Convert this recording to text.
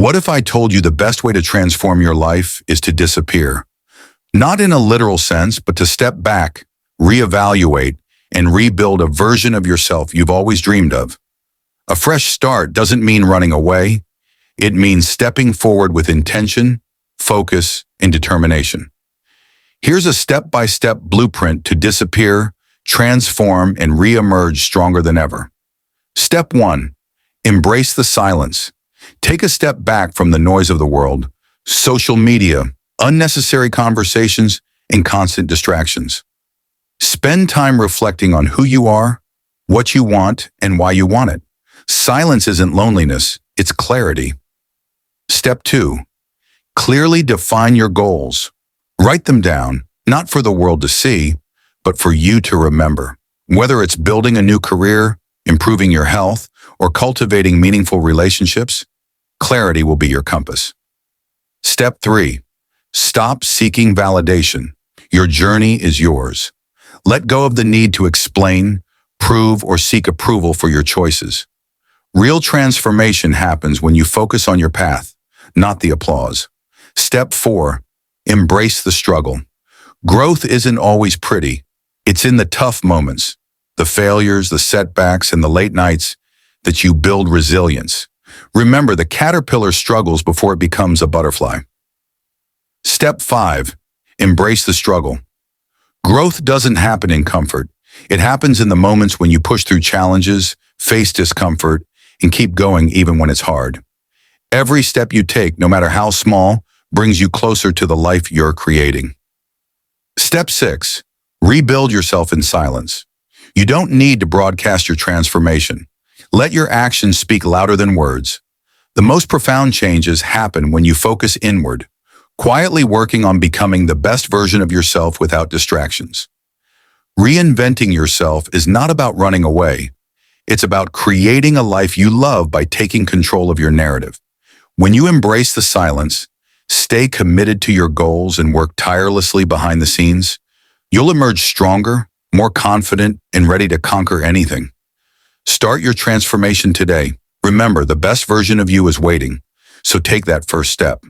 What if I told you the best way to transform your life is to disappear? Not in a literal sense, but to step back, reevaluate, and rebuild a version of yourself you've always dreamed of. A fresh start doesn't mean running away. It means stepping forward with intention, focus, and determination. Here's a step-by-step blueprint to disappear, transform, and re-emerge stronger than ever. Step 1. Embrace the silence. Take a step back from the noise of the world, social media, unnecessary conversations, and constant distractions. Spend time reflecting on who you are, what you want, and why you want it. Silence isn't loneliness, it's clarity. Step 2. Clearly define your goals. Write them down, not for the world to see, but for you to remember. Whether it's building a new career, improving your health, or cultivating meaningful relationships, clarity will be your compass. Step 3. Stop seeking validation. Your journey is yours. Let go of the need to explain, prove, or seek approval for your choices. Real transformation happens when you focus on your path, not the applause. Step 4. Embrace the struggle. Growth isn't always pretty. It's in the tough moments, the failures, the setbacks, and the late nights that you build resilience. Remember, the caterpillar struggles before it becomes a butterfly. Step 5. Embrace the struggle. Growth doesn't happen in comfort. It happens in the moments when you push through challenges, face discomfort, and keep going even when it's hard. Every step you take, no matter how small, brings you closer to the life you're creating. Step 6. Rebuild yourself in silence. You don't need to broadcast your transformation. Let your actions speak louder than words. The most profound changes happen when you focus inward, quietly working on becoming the best version of yourself without distractions. Reinventing yourself is not about running away. It's about creating a life you love by taking control of your narrative. When you embrace the silence, stay committed to your goals, and work tirelessly behind the scenes, you'll emerge stronger, more confident, and ready to conquer anything. Start your transformation today. Remember, the best version of you is waiting, so take that first step.